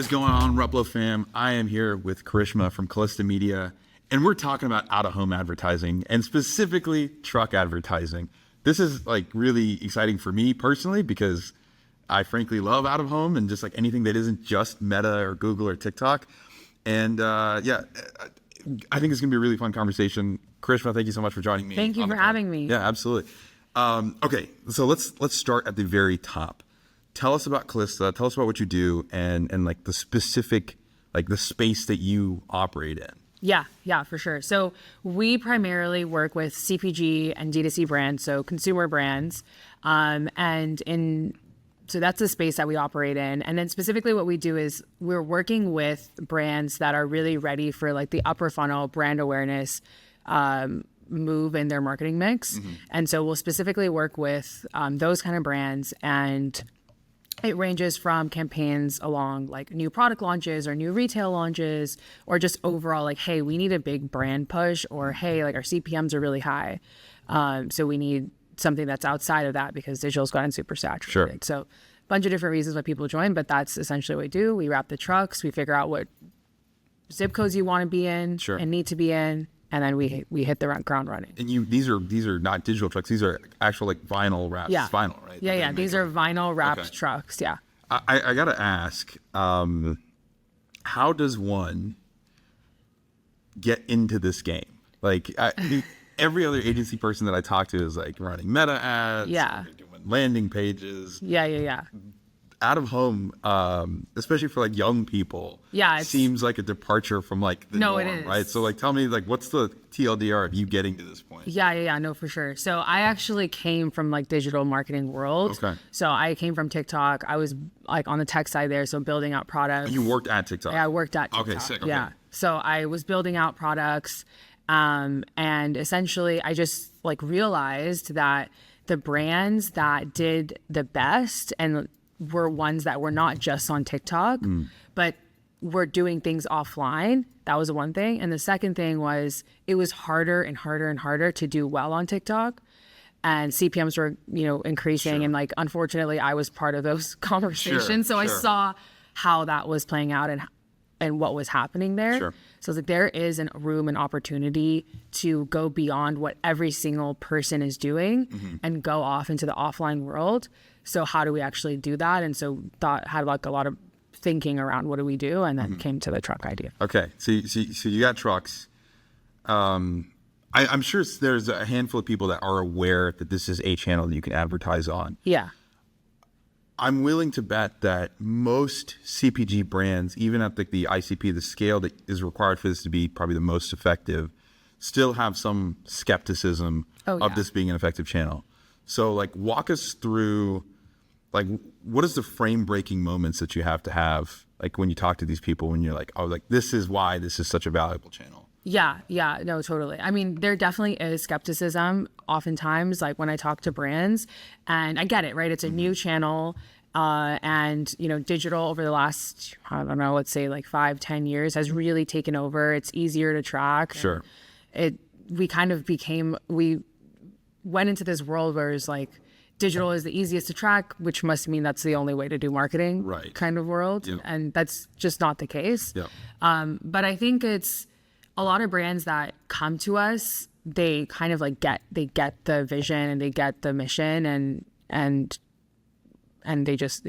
is going on, Replo fam? I am here with Karishma from Callista Media, and we're talking about out-of-home advertising, and specifically truck advertising. This is like really exciting for me personally because I frankly love out-of-home and just like anything that isn't just Meta or Google or TikTok. And I think it's gonna be a really fun conversation. Karishma, thank you so much for joining me. Thank you for having me. Yeah, absolutely. Okay, so let's start at the very top. Tell us about Callista. Tell us about what you do and like the specific, like the space that you operate in. Yeah, for sure. So we primarily work with CPG and D2C brands, so consumer brands, so that's the space that we operate in. And then specifically what we do is we're working with brands that are really ready for like the upper funnel brand awareness move in their marketing mix. Mm-hmm. And so we'll specifically work with those kind of brands, and it ranges from campaigns along like new product launches or new retail launches, or just overall like, hey, we need a big brand push, or hey, like our CPMs are really high. So we need something that's outside of that because digital's gotten super saturated. Sure. So a bunch of different reasons why people join, but that's essentially what we do. We wrap the trucks, we figure out what zip codes you want to be in Sure. and need to be in, and then we hit the ground running. And these are not digital trucks. These are actual like vinyl wraps. Yeah. Vinyl, right? Yeah. These are vinyl wrapped Okay. trucks. Yeah. I gotta ask, how does one get into this game? Like every other agency person that I talk to is like running Meta ads, Yeah. they're doing landing pages. Yeah. Out of home, especially for like young people, Yeah, seems like a departure from like the No, it norm, is. right? So like, tell me like, what's the TLDR of you getting to this point? Yeah, no, for sure. So I actually came from like digital marketing world. Okay. So I came from TikTok. I was like on the tech side there, so building out products. You worked at TikTok. Yeah, I worked at TikTok. Okay, sick. Okay. Yeah. So I was building out products, and essentially I just like realized that the brands that did the best and were ones that were not just on TikTok, but were doing things offline. That was one thing. And the second thing was it was harder and harder to do well on TikTok. And CPMs were, increasing. Sure. And like, unfortunately, I was part of those conversations. So I sure. saw how that was playing out and what was happening there. Sure. So it's like there is a room and opportunity to go beyond what every single person is doing and go off into the offline world. So how do we actually do that? And so had like a lot of thinking around what do we do, and then came to the truck idea. Okay, so you got trucks. I'm sure there's a handful of people that are aware that this is a channel that you can advertise on. Yeah. I'm willing to bet that most CPG brands, even at the ICP, the scale that is required for this to be probably the most effective, still have some skepticism of this being an effective channel. So like walk us through like what is the frame breaking moments that you have to have like when you talk to these people when you're like, oh, like this is why this is such a valuable channel. Yeah, no, totally. I mean, there definitely is skepticism oftentimes, like when I talk to brands, and I get it, right? It's a new channel, and, digital over the last, I don't know, let's say like 5-10 years has really taken over. It's easier to track. Sure. We went into this world where it's like, digital is the easiest to track, which must mean that's the only way to do marketing, right? Kind of world. Yep. And that's just not the case. Yep. But I think it's a lot of brands that come to us, they kind of like get the vision and they get the mission and they just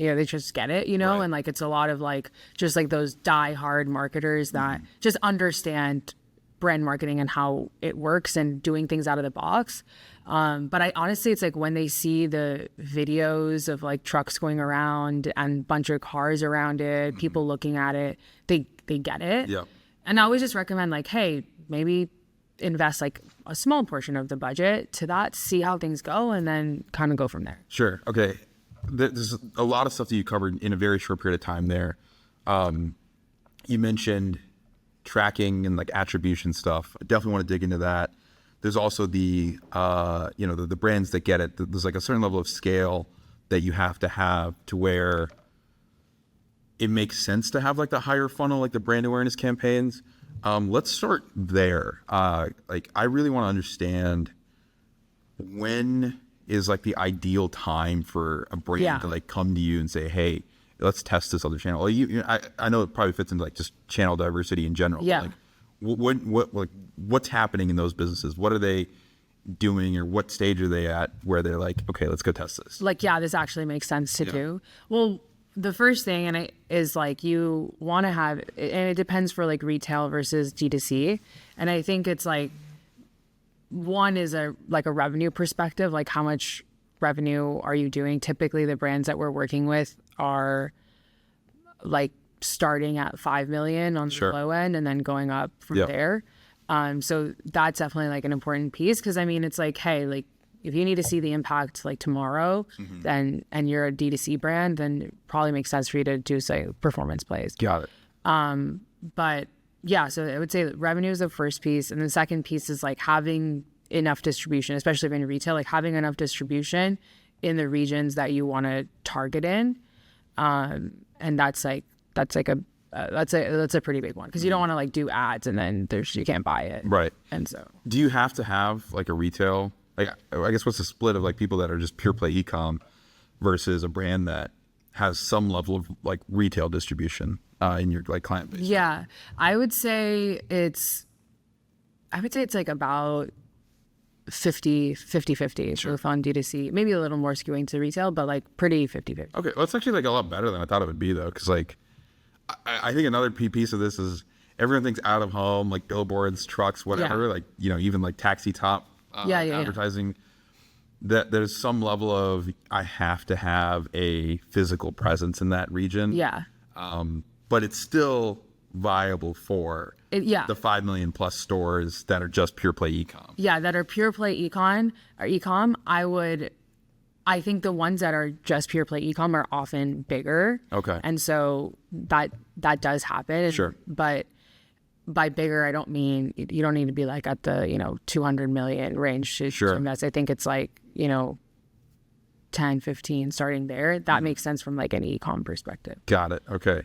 get it, Right. and like it's a lot of like just like those die-hard marketers that just understand brand marketing and how it works and doing things out of the box. But I honestly, it's like when they see the videos of like trucks going around and bunch of cars around it, people looking at it, they get it. Yeah. And I always just recommend like, hey, maybe invest like a small portion of the budget to that, see how things go, and then kind of go from there. Sure. Okay. There's a lot of stuff that you covered in a very short period of time there. You mentioned tracking and like attribution stuff. I definitely want to dig into that. There's also the brands that get it. There's like a certain level of scale that you have to where it makes sense to have like the higher funnel, like the brand awareness campaigns. Let's start there. Like I really want to understand when is like the ideal time for a brand to like come to you and say, hey, let's test this other channel. Like I know it probably fits into like just channel diversity in general. Yeah. Like, what's happening in those businesses? What are they doing, or what stage are they at where they're like, okay, let's go test this? Like, yeah, this actually makes sense to do. Well, the first thing is like you want to have, and it depends for like retail versus D2C. And I think it's like, one is a revenue perspective, like how much revenue are you doing? Typically the brands that we're working with are like starting at 5 million on the low end and then going up from there. So that's definitely like an important piece, because I mean, it's like, hey, like if you need to see the impact like tomorrow, then and you're a D2C brand, then it probably makes sense for you to do say performance plays. Got it. But yeah, so I would say that revenue is the first piece, and the second piece is like having enough distribution, especially if in retail, like having enough distribution in the regions that you want to target in, and that's a pretty big one, because you don't want to like do ads and then you can't buy it. Right. And so Do you have to have like a retail, like I guess what's the split of like people that are just pure play e-com versus a brand that has some level of like retail distribution in your like client base? yeah, I would say it's like about 50 both on D2C, maybe a little more skewing to retail, but like pretty 50-50. Okay, well, it's actually like a lot better than I thought it would be, though, because like I think another piece of this is everyone thinks out of home, like billboards, trucks, whatever, like even like taxi top advertising. That there's some level of I have to have a physical presence in that region. Yeah. But it's still viable for the 5 million plus stores that are just pure play e-com. Yeah, that are pure play ecom. I think the ones that are just pure play ecom are often bigger. Okay. And so that does happen. Sure. But by bigger, I don't mean you don't need to be like at the 200 million range to invest. I think it's like 10, 15 starting there. That makes sense from like an ecom perspective. Got it. Okay.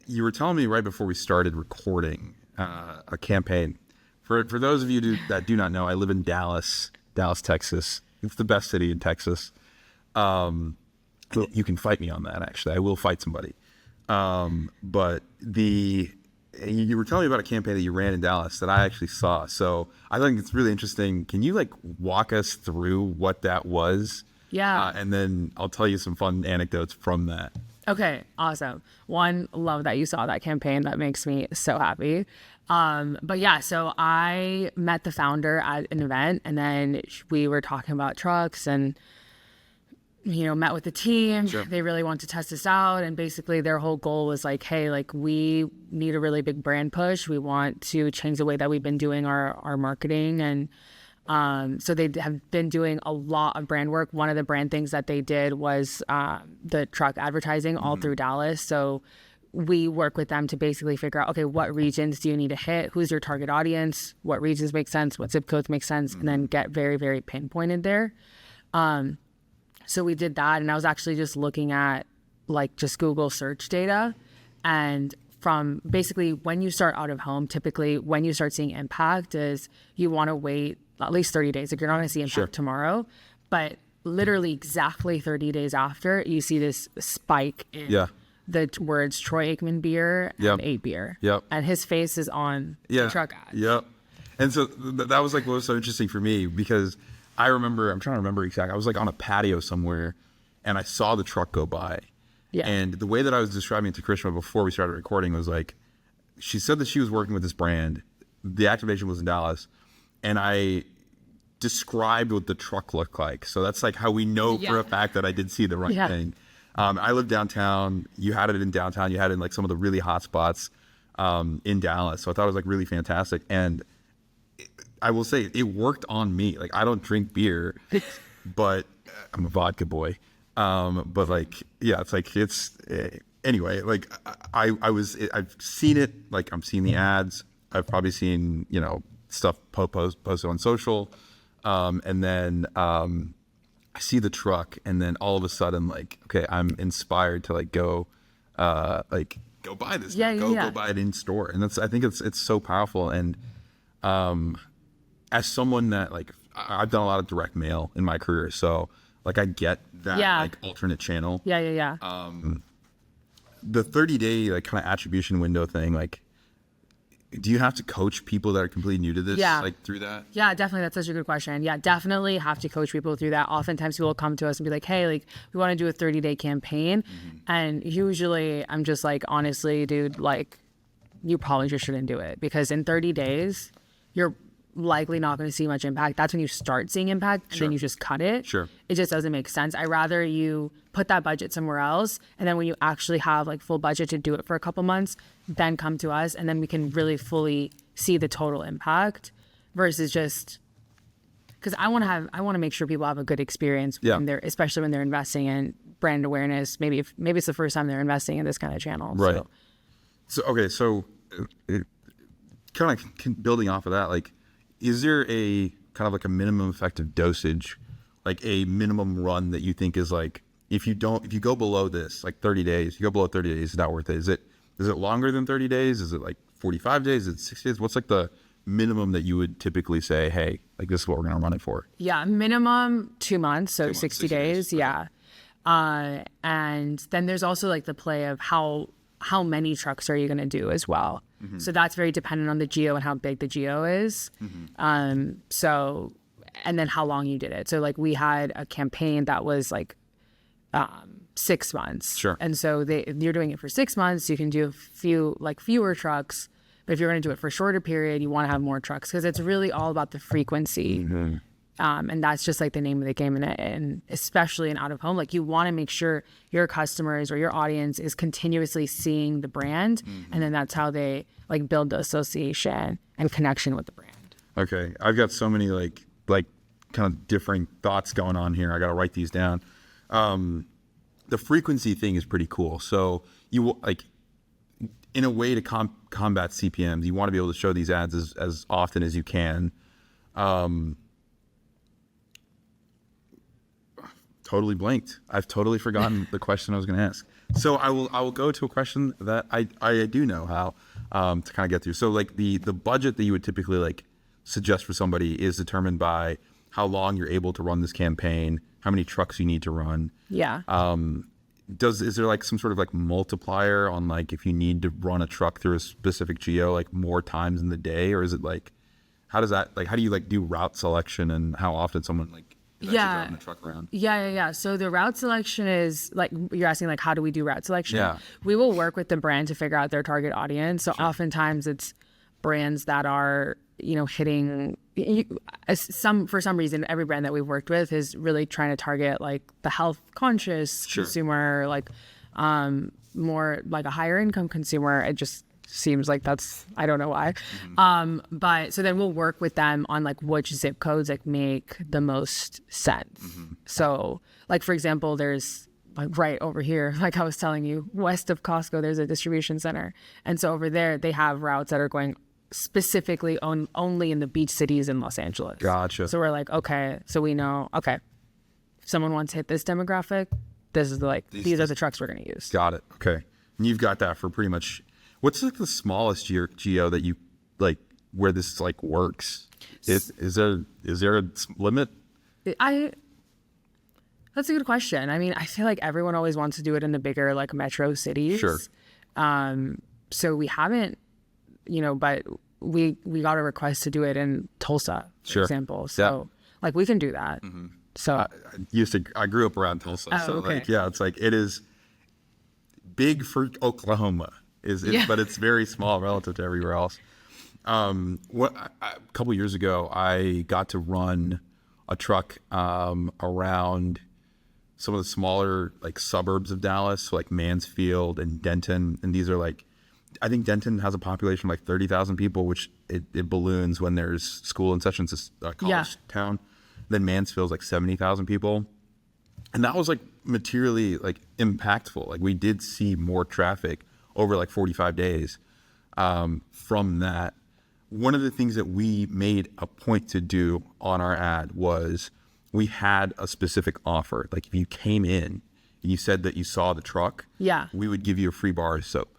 You were telling me right before we started recording a campaign. For those of you that do not know, I live in Dallas, Texas. It's the best city in Texas. You can fight me on that, actually. I will fight somebody. But you were telling me about a campaign that you ran in Dallas that I actually saw. So I think it's really interesting. Can you like walk us through what that was? Yeah. And then I'll tell you some fun anecdotes from that. Okay, awesome. One, love that you saw that campaign. That makes me so happy. But yeah, so I met the founder at an event, and then we were talking about trucks and, met with the team. Sure. They really want to test this out. And basically their whole goal was like, hey, like we need a really big brand push. We want to change the way that we've been doing our marketing. And so they have been doing a lot of brand work. One of the brand things that they did was the truck advertising all through Dallas. So we work with them to basically figure out, okay, what regions do you need to hit? Who's your target audience? What regions make sense? What zip codes make sense? And then get very, very pinpointed there. So we did that. And I was actually just looking at like just Google search data. And from basically when you start out of home, typically when you start seeing impact is you want to wait at least 30 days. Like you're not going to see impact tomorrow, but literally exactly 30 days after, you see this spike in the words Troy Aikman beer and 8 beer. Yep. And his face is on the truck ads. Yep. And so that was like what was so interesting for me, because I'm trying to remember exactly. I was like on a patio somewhere and I saw the truck go by. Yeah. And the way that I was describing it to Krishna before we started recording was like, she said that she was working with this brand. The activation was in Dallas. And I described what the truck looked like. So that's like how we know for a fact that I did see the right thing. I live downtown. You had it in downtown. You had it in like some of the really hot spots in Dallas. So I thought it was like really fantastic. And I will say it worked on me. Like I don't drink beer, but I'm a vodka boy. But like, yeah, it's like, anyway, like I've seen it, like I'm seeing the ads. I've probably seen, stuff posted on social. And then I see the truck, and then all of a sudden, like, okay, I'm inspired to like go buy this. Go buy it in store. And I think it's so powerful. And as someone that like, I've done a lot of direct mail in my career, so Like I get that Yeah. like alternate channel. Yeah. The 30-day like kind of attribution window thing, like do you have to coach people that are completely new to this Yeah. like through that? Yeah, definitely. That's such a good question. Yeah, definitely have to coach people through that. Oftentimes people will come to us and be like, hey, like we want to do a 30-day campaign. And usually I'm just like, honestly, dude, like you probably just shouldn't do it because in 30 days, you're likely not going to see much impact. That's when you start seeing impact and then you just cut it. Sure. It just doesn't make sense. I'd rather you put that budget somewhere else. And then when you actually have like full budget to do it for a couple months, then come to us and then we can really fully see the total impact versus just because I want to make sure people have a good experience Yeah. when they're, especially when they're investing in brand awareness. Maybe it's the first time they're investing in this kind of channel. Right. So, So kind of building off of that, like, is there a kind of like a minimum effective dosage, like a minimum run that you think is like, if you go below this, like 30 days, you go below 30 days, it's not worth it. Is it longer than 30 days? Is it like 45 days? Is it 60 days? What's like the minimum that you would typically say, hey, like this is what we're going to run it for? yeah, minimum 2 months, so 2 months, 60 60 days, days. Yeah. And then there's also like the play of how many trucks are you going to do as well. So that's very dependent on the geo and how big the geo is. So, and then how long you did it. So like we had a campaign that was like 6 months. Sure. And so you're doing it for 6 months. You can do fewer trucks. But if you're going to do it for a shorter period, you want to have more trucks because it's really all about the frequency. And that's just like the name of the game. And especially in out of home, like you want to make sure your customers or your audience is continuously seeing the brand. And then that's how they like build the association and connection with the brand. Okay. I've got so many like kind of differing thoughts going on here. I got to write these down. The frequency thing is pretty cool. So you like, in a way to combat CPMs, you want to be able to show these ads as often as you can. Totally blanked. I've totally forgotten the question I was going to ask. So I will go to a question that I do know how to kind of get through. So like the budget that you would typically like suggest for somebody is determined by how long you're able to run this campaign, how many trucks you need to run. Yeah. Is there like some sort of like multiplier on like if you need to run a truck through a specific geo like more times in the day, or is it like how do you like do route selection and how often someone like is actually driving the truck around? Yeah. So the route selection is like you're asking like how do we do route selection? Yeah. We will work with the brand to figure out their target audience. So oftentimes it's brands that are hitting for some reason every brand that we've worked with is really trying to target like the health conscious consumer, like more like a higher income consumer. It just seems like that's, I don't know why. But so then we'll work with them on like which zip codes like make the most sense. So like, for example, there's like right over here, like I was telling you, west of Costco, there's a distribution center. And so over there, they have routes that are going specifically only in the beach cities in Los Angeles. Gotcha. So we're like, okay, so we know, okay, if someone wants to hit this demographic, this is these are the trucks we're going to use. Got it. Okay. And you've got that for pretty much, what's like the smallest geo that you like where this like works? Is there a limit? That's a good question. I mean, I feel like everyone always wants to do it in the bigger like metro cities. Sure. So we haven't, but we got a request to do it in Tulsa, for example. So like we can do that. So I grew up around Tulsa. So okay. like, yeah, it's like, it is big for Oklahoma but it's very small relative to everywhere else. A couple years ago, I got to run a truck around some of the smaller like suburbs of Dallas, so like Mansfield and Denton. And these are like, I think Denton has a population of like 30,000 people, which it balloons when there's school and such. It's a college town. Then Mansfield's like 70,000 people. And that was like materially like impactful. Like we did see more traffic over like 45 days from that. One of the things that we made a point to do on our ad was we had a specific offer. Like if you came in and you said that you saw the truck, we would give you a free bar of soap.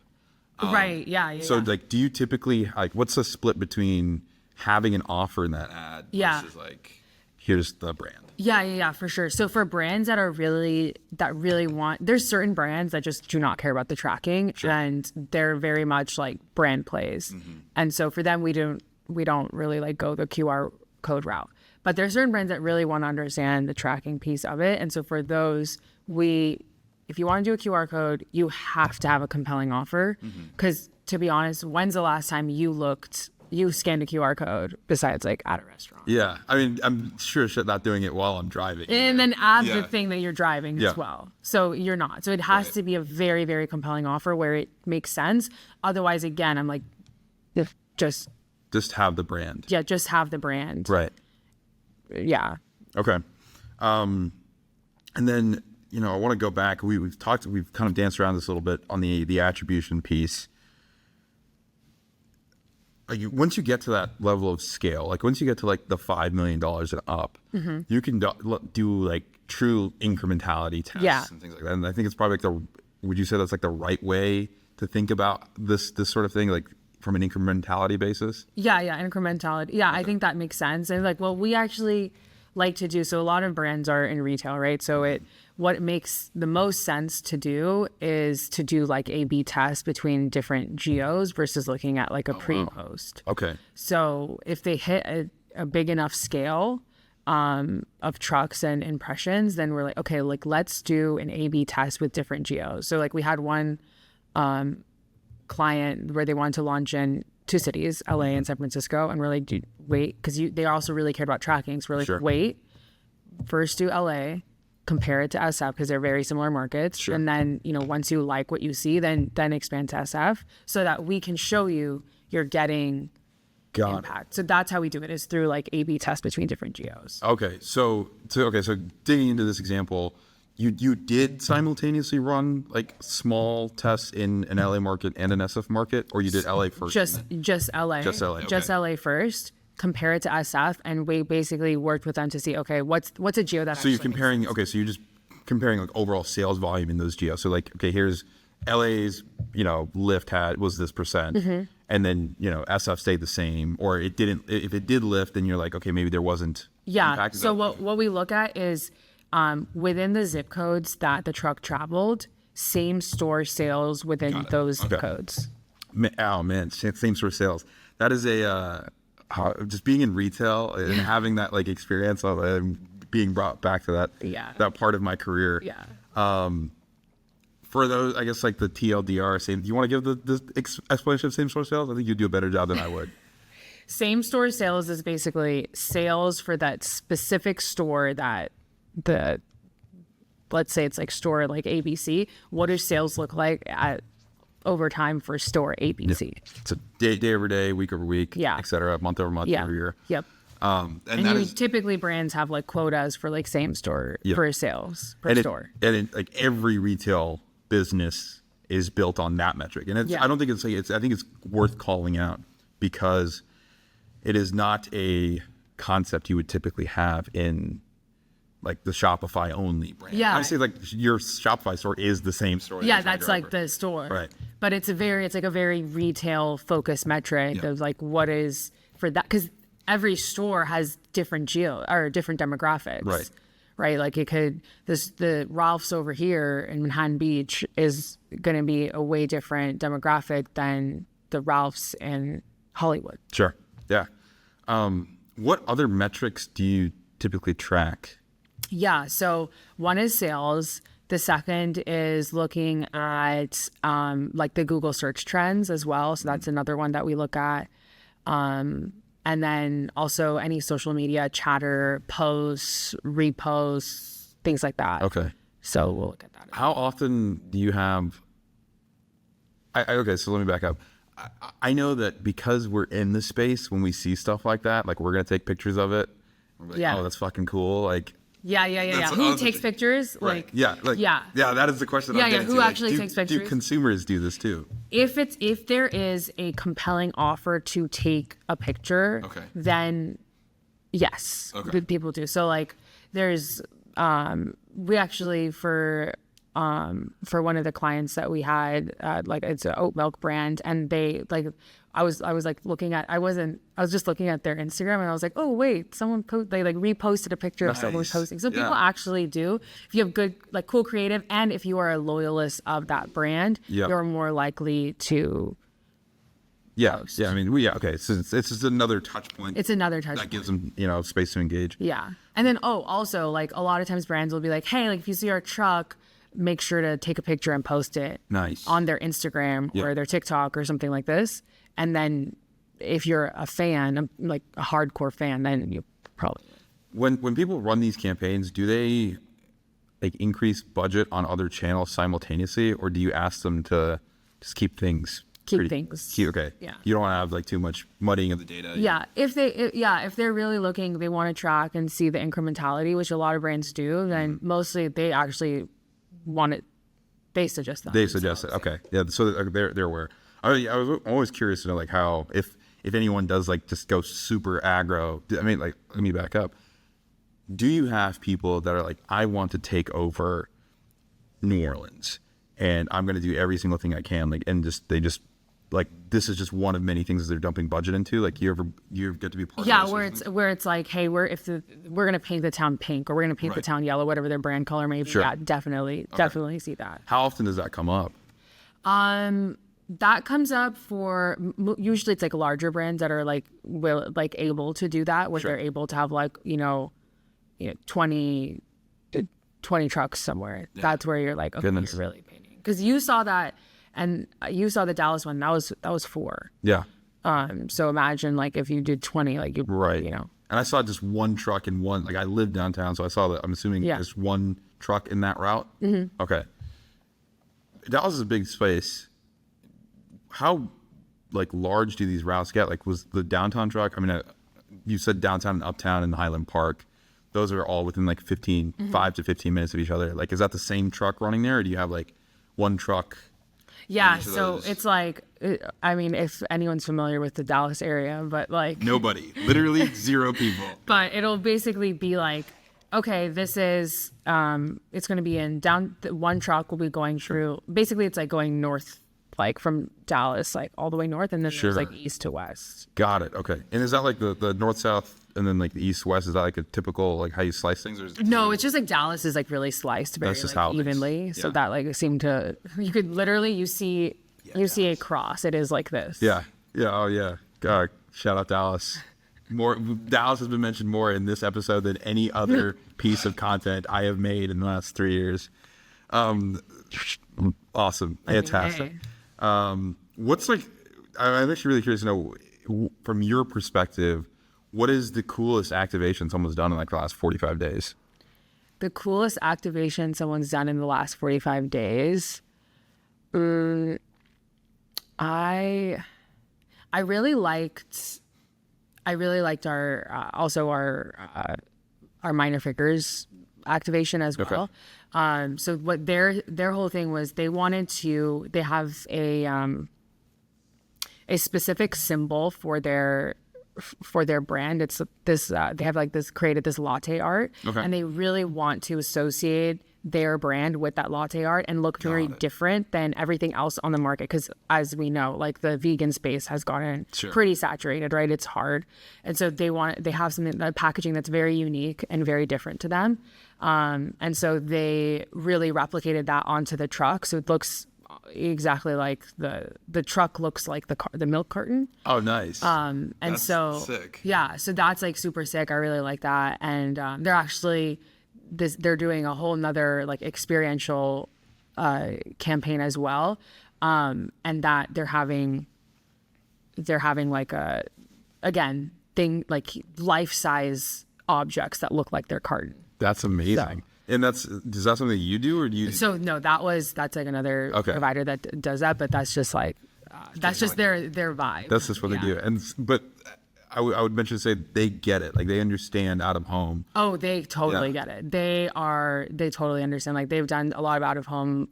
Right. Yeah. So like, do you typically like, what's the split between having an offer in that ad versus like? here's the brand. Yeah, for sure. So for brands that really want, there's certain brands that just do not care about the tracking, and they're very much like brand plays. And so for them, we don't really like go the QR code route. But there's certain brands that really want to understand the tracking piece of it. And so for those, if you want to do a QR code, you have to have a compelling offer. Because to be honest, when's the last time you scanned a QR code besides like at a restaurant? Yeah. I mean, I'm sure not doing it while I'm driving. And then add the thing that you're driving as well. So you're not. So it has to be a very, very compelling offer where it makes sense. Otherwise, again, I'm like, just have the brand. Yeah, just have the brand. Right. Yeah. Okay. And then, I want to go back. We've kind of danced around this a little bit on the attribution piece. Like once you get to that level of scale, like once you get to like the $5 million and up, you can do like true incrementality tests and things like that. And I think it's probably like would you say that's like the right way to think about this sort of thing, like from an incrementality basis? Yeah, incrementality. Yeah, okay. I think that makes sense. And like, well, we actually like to do, so a lot of brands are in retail, right? So what makes the most sense to do is to do like A/B tests between different geos versus looking at like a pre-post. Okay. So if they hit a big enough scale of trucks and impressions, then we're like, okay, like let's do an A/B test with different geos. So like we had one client where they wanted to launch in 2 cities, LA and San Francisco, and we're like, dude, wait, because they also really cared about tracking. So we're like, wait, first do LA, compare it to SF because they're very similar markets, and then once you like what you see, then expand to SF so that we can show you you're getting impact. So that's how we do it, is through like A/B tests between different geos. Okay, so digging into this example. You did simultaneously run like small tests in an LA market and an SF market, or you did LA first? Just LA. Just LA. Okay. Just LA first. Compare it to SF, and we basically worked with them to see, okay, what's a geo that. So you're comparing. Okay, so you're just comparing like overall sales volume in those geos. So like, okay, here's LA's lift was this percent, and then SF stayed the same, or it didn't. If it did lift, then you're like, okay, maybe there wasn't. Yeah. Impact. So what we look at is. Within the zip codes that the truck traveled, same store sales within those zip codes. Oh man, same store sales. That is just being in retail and having that like experience of being brought back to that part of my career. Yeah. For those, I guess like the TLDR, do you want to give the explanation of same store sales? I think you do a better job than I would. Same store sales is basically sales for that specific store that. Let's say it's like store like ABC. What do sales look like over time for store ABC? Yeah. It's a day over day, week over week, et cetera, month over month, year over year. Yep. And typically brands have like quotas for like same store for sales per store. Like every retail business is built on that metric, and I don't think I think it's worth calling out because it is not a concept you would typically have in. Like the Shopify only brand. Yeah. I say like your Shopify store is the same store. Yeah, that's like the store. Right. But it's like a very retail focused metric of like what is for that, because every store has different different demographics. Right. Right. Like the Ralph's over here in Manhattan Beach is going to be a way different demographic than the Ralph's in Hollywood. Sure. Yeah. What other metrics do you typically track? Yeah, so one is sales. The second is looking at like the Google search trends as well. So that's another one that we look at. And then also any social media chatter, posts, reposts, things like that. Okay. So we'll look at that. How often do you have... Okay, so let me back up. I know that because we're in the space, when we see stuff like that, like we're going to take pictures of it. We're like, oh, that's fucking cool. Like... Yeah. Who takes pictures? Right. Yeah. That is the question. Who actually takes pictures? Do consumers do this too? If there is a compelling offer to take a picture, then yes, people do. So like, there's we actually for one of the clients that we had, like it's an oat milk brand, and they like I was like looking at, I was just looking at their Instagram and I was like, oh wait, they like reposted a picture of someone was Nice. posting. So people Yeah. actually do. If you have good, like cool creative, and if you are a loyalist of that brand, Yep. you're more likely to. Yeah. Yeah. I mean, okay. So it's just another touch point. It's another touch. that gives them, space to engage. Yeah. And then, also, like, a lot of times brands will be like, hey, like, if you see our truck, make sure to take a picture and post it Nice. on their Instagram Yeah. or their TikTok or something like this. And then if you're a fan, like a hardcore fan, then you probably. When people run these campaigns, do they like increase budget on other channels simultaneously, or do you ask them to just keep things Things. Okay. Yeah. You don't want to have like too much muddying of the data. Yeah, if they're really looking, they want to track and see the incrementality, which a lot of brands do. Then mostly they actually want it. They suggest that. They suggest it. Okay. Yeah. So they're aware. I was always curious to know like how if anyone does like just go super aggro. I mean, like, let me back up. Do you have people that are like, I want to take over New Orleans and I'm going to do every single thing I can, like, and they just like, this is just one of many things that they're dumping budget into. Like, you get to be part Yeah, of this? where it's like, hey, we're gonna paint the town pink or we're gonna paint the Right. town yellow, whatever their brand color may be. Sure. Yeah, definitely see that. How often does that come up? That comes up for usually it's like larger brands that are like able to do that, where Sure. they're able to have like 20 trucks somewhere. That's where you're like, okay, Goodness. you're really painting, because you saw that, and you saw the Dallas one. That was 4. Yeah. So imagine like if you did 20, like you Right. you know. And I saw just one truck in one, like I live downtown, so I saw that. I'm assuming Yeah. just one truck in that route. Mm-hmm. Okay. Dallas is a big space. How like large do these routes get? Like, was the downtown truck? I mean, you said downtown and uptown and Highland Park. Those are all within like 5 to 15 minutes of each other. Like, is that the same truck running there, or do you have like one truck? Yeah, each of so those. it's like, I mean, if anyone's familiar with the Dallas area, but like, Nobody. Literally 0 people. but it'll basically be like, okay, this is, it's going to be in one truck will be going through, basically it's like going north, like from Dallas, like all the way north, and then Sure. there's like east to west. Got it. Okay. And is that like the north-south and then like the east-west? Is that like a typical, like how you slice things? Or is it No, it's just like Dallas is like really sliced very That's just like, how it is. evenly. So Yeah. that like seemed to, you could literally, you see a cross. It is like this. Yeah. Yeah. Oh, yeah. God, shout out Dallas. Dallas has been mentioned more in this episode than any other piece of content I have made in the last 3 years. Awesome. Fantastic. What's like, I'm actually really curious to know from your perspective, what is the coolest activation someone's done in like the last 45 days? The coolest activation someone's done in the last 45 days. I really liked our our minor figures activation as well. So what their whole thing was, they have a specific symbol for their brand. It's this they have like this created this latte art, Okay. and they really want to associate their brand with that latte art and look very different than everything else on the market, because as we know, like the vegan space has gotten Sure. pretty saturated, right? It's hard, and so they have something, the packaging that's very unique and very different to them, and so they really replicated that onto the truck, so it looks exactly like the truck looks like the milk carton. Oh, nice. And That's so sick. yeah, so that's like super sick. I really like that. And they're actually they're doing a whole nother like experiential campaign as well. And that they're having like a, again, thing like life-size objects that look like their carton. That's amazing. And is that something you do, or do you? So no, that's like another Okay. provider that does that, but that's just like that's just their vibe. That's just what they do. But I would mention to say they get it. Like, they understand out of home. Oh, they totally Yeah. get it. They totally understand. Like, they've done a lot of out of home,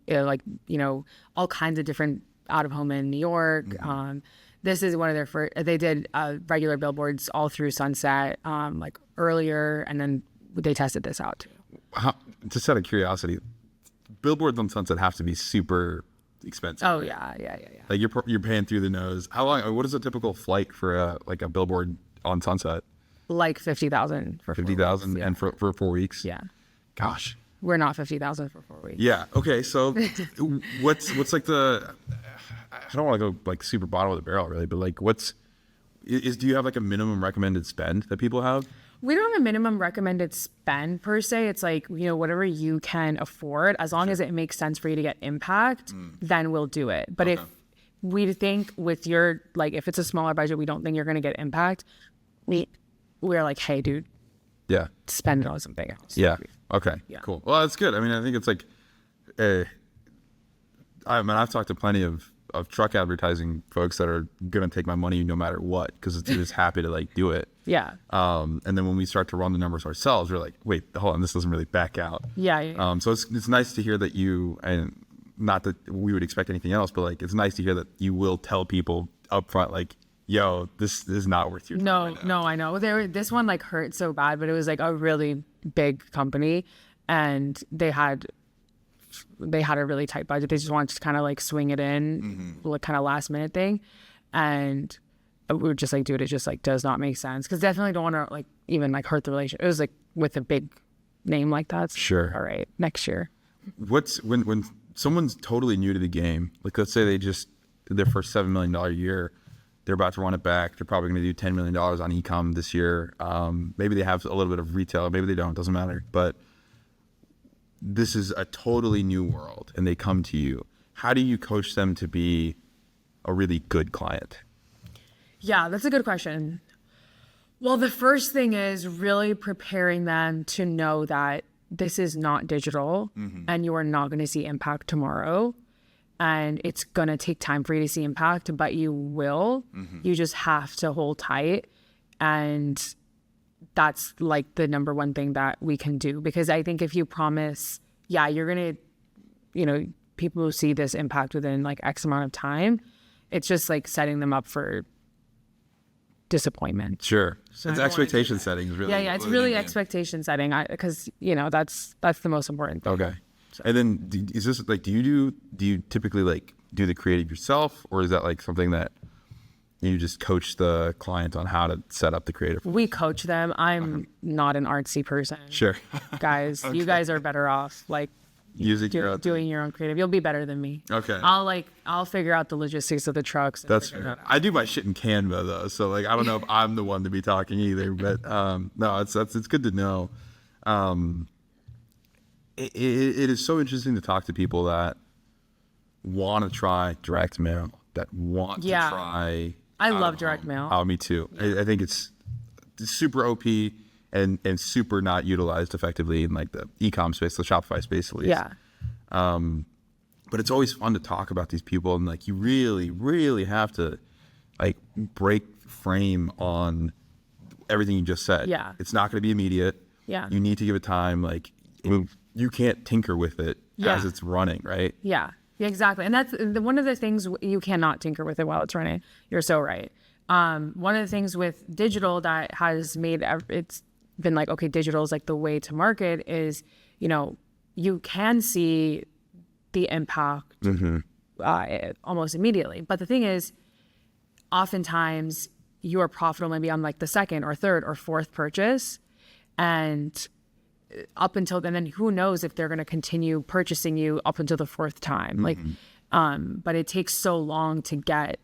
all kinds of different out of home in New York. Mm-hmm. This is one of their first. They did regular billboards all through Sunset, like earlier, and then they tested this out too. Just out of curiosity, billboards on Sunset have to be super expensive. Oh yeah. Like you're paying through the nose. How long? What is a typical flight for a billboard on Sunset? Like 50,000 for 50,000, and for 4 weeks. Yeah. Gosh. We're not 50,000 for 4 weeks. Yeah. Okay. So, what's like the? I don't want to go like super bottom of the barrel really, but like do you have like a minimum recommended spend that people have? We don't have a minimum recommended spend per se. It's like, whatever you can afford, as long as it makes sense for you to get impact, then we'll do it. But if we think with your, like, if it's a smaller budget, we don't think you're going to get impact, we're like, hey, dude, Yeah. spend it on something else. Yeah. Okay. Yeah. Cool. Well, that's good. I mean, I think it's like, I've talked to plenty of truck advertising folks that are gonna take my money no matter what because they're just happy to like do it. Yeah. And then when we start to run the numbers ourselves, we're like, wait, hold on, this doesn't really back out. Yeah. So it's nice to hear that you, and not that we would expect anything else, but like it's nice to hear that you will tell people up front, like, yo, this is not worth your time. No, I know. This one like hurt so bad, but it was like a really big company, and they had a really tight budget. They just wanted to kind of like swing it in, like kind of last minute thing, and we were just like, dude, it just like does not make sense because definitely don't want to like even like hurt the relationship. It was like with a big name like that. Sure. All right, next year. What's when someone's totally new to the game, like let's say they just did their first $7 million year, they're about to run it back. They're probably going to do $10 million on e-com this year. Maybe they have a little bit of retail. Maybe they don't. Doesn't matter. But this is a totally new world, and they come to you. How do you coach them to be a really good client? Yeah, that's a good question. Well, the first thing is really preparing them to know that this is not digital and you are not going to see impact tomorrow. And it's going to take time for you to see impact, but you will. You just have to hold tight. And that's like the number one thing that we can do. Because I think if you promise, yeah, you're going to, people will see this impact within like X amount of time, it's just like setting them up for disappointment. Sure. So it's expectation setting is really. Yeah, it's really expectation setting because, that's the most important thing. Okay. And then is this like, do you typically like do the creative yourself, or is that like something that you just coach the client on how to set up the creative? We coach them. I'm not an artsy person. Sure. Guys, you guys are better off like Using doing your own creative. You'll be better than me. Okay. I'll figure out the logistics of the trucks. That's fair. I do my shit in Canva though, so like I don't know if I'm the one to be talking either, but no, it's good to know. It is so interesting to talk to people that want to try direct mail, that want to try. I love direct mail. Oh, me too. I think it's super OP and super not utilized effectively in like the e-com space, the Shopify space at least. Yeah. But it's always fun to talk about these people, and like you really, really have to like break frame on everything you just said. Yeah. It's not going to be immediate. Yeah. You need to give it time. Like you can't tinker with it as it's running, right? Yeah, exactly. And that's one of the things you cannot tinker with it while it's running. You're so right. One of the things with digital that has made it's been like, okay, digital is like the way to market is, you can see the impact almost immediately. But the thing is, oftentimes you are profitable maybe on like the second or third or fourth purchase, and up until then, who knows if they're going to continue purchasing you up until the fourth time. Like, but it takes so long to get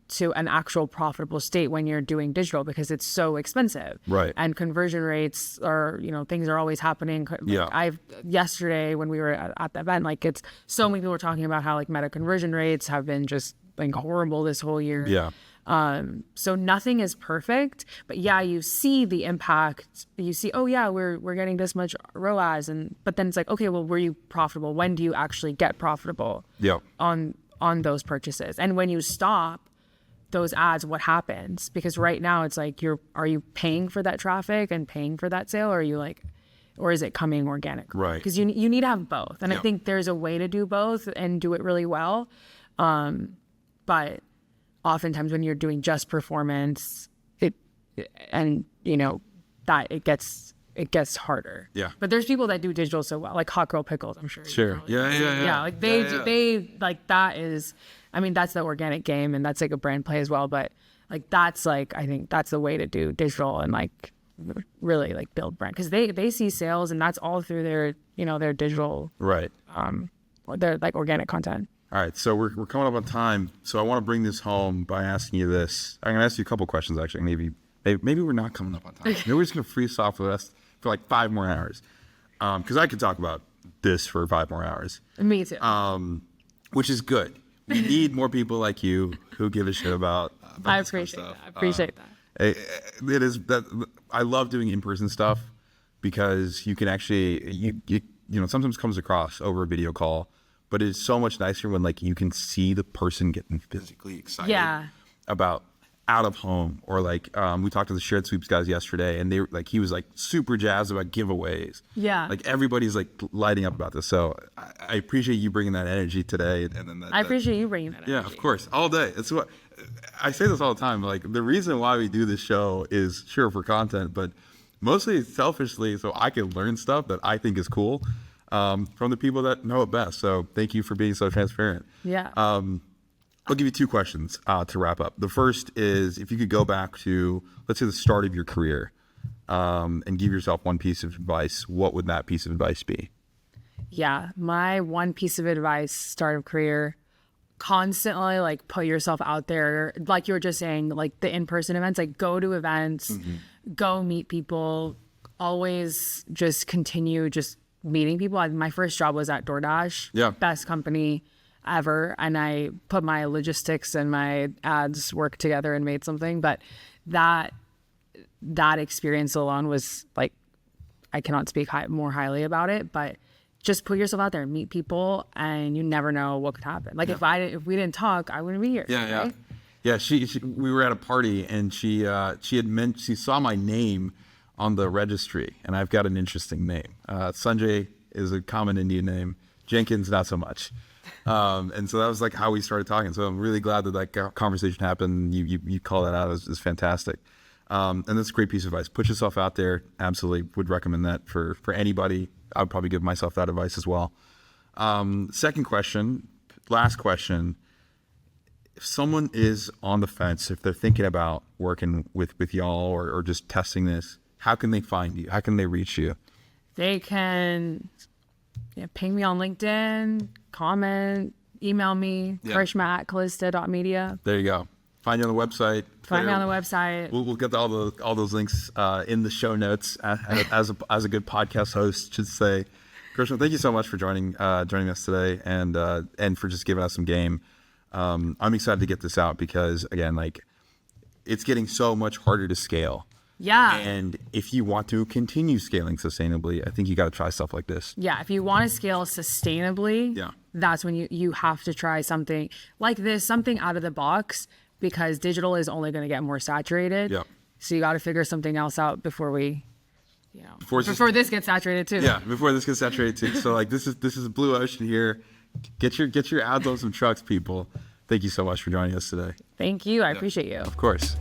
to an actual profitable state when you're doing digital because it's so expensive. Right. And conversion rates are, things are always happening. Like yesterday when we were at the event, like it's so many people were talking about how like Meta conversion rates have been just like horrible this whole year. Yeah. So nothing is perfect, but yeah, you see the impact. You see, oh yeah, we're getting this much ROAS, but then it's like, okay, well, were you profitable? When do you actually get profitable? Yeah. On those purchases, and when you stop those ads, what happens? Because right now it's like are you paying for that traffic and paying for that sale, or are you like, or is it coming organic? Right. Because you need to have both, and I think there's a way to do both and do it really well, but oftentimes when you're doing just performance, that it gets it gets harder. Yeah. But there's people that do digital so well, like Hot Girl Pickles, I'm sure. Sure. Yeah. Like they like that is, I mean, that's the organic game and that's like a brand play as well. But like that's like, I think that's the way to do digital and like really like build brand because they see sales and that's all through their, you know, their digital, Right. their like organic content. All right, so we're coming up on time. So I want to bring this home by asking you this. I'm gonna ask you a couple questions actually. Maybe we're not coming up on time. Maybe we're just gonna freeze off with us for like 5 more hours, because I could talk about this for 5 more hours, Me too. which is good. We need more people like you who give a shit about I this kind of appreciate stuff. that. I appreciate that. It is that I love doing in-person stuff because you can actually you know sometimes comes across over a video call, but it's so much nicer when like you can see the person getting physically excited Yeah. about out of home or like we talked to the Shared Sweeps guys yesterday and they were like he was like super jazzed about giveaways. Yeah. Like everybody's like lighting up about this. So I appreciate you bringing that energy today and then I appreciate you bringing that. yeah, energy. of course, all day. It's what I say this all the time. Like the reason why we do this show is sure for content, but mostly selfishly so I can learn stuff that I think is cool from the people that know it best. So thank you for being so transparent. Yeah. I'll give you 2 questions to wrap up. The first is if you could go back to let's say the start of your career and give yourself one piece of advice, what would that piece of advice be? Yeah, my one piece of advice, start of career, constantly like put yourself out there. Like you were just saying, like the in-person events, like go to events, go meet people, always just continue just meeting people. My first job was at DoorDash, Yeah. best company ever. And I put my logistics and my ads work together and made something. But that experience alone was like, I cannot speak more highly about it, but just put yourself out there, meet people, and you never know what could happen. Like if we didn't talk, I wouldn't be here. Right? Yeah. She we were at a party and she saw my name on the registry and I've got an interesting name. Sanjay is a common Indian name. Jenkins not so much. And so that was like how we started talking. So I'm really glad that conversation happened. You call that out is fantastic. And that's a great piece of advice. Put yourself out there. Absolutely would recommend that for anybody. I would probably give myself that advice as well. Second question, last question. If someone is on the fence, if they're thinking about working with y'all or just testing this, how can they find you? How can they reach you? They can ping me on LinkedIn, comment, email me, karishma@calista.media. There you go. Find you on the website. Find me on the website. We'll get all those links in the show notes as a good podcast host should say. Karishma, thank you so much for joining us today and for just giving us some game. I'm excited to get this out because again, like it's getting so much harder to scale. Yeah. And if you want to continue scaling sustainably, I think you got to try stuff like this. Yeah, if you want to scale sustainably, that's when you have to try something like this, something out of the box, because digital is only going to get more saturated. Yeah. So you got to figure something else out before we, Before this gets saturated too. Yeah, before this gets saturated too. So like this is blue ocean here. Get your ads on some trucks, people. Thank you so much for joining us today. Thank you. I appreciate you. Of course.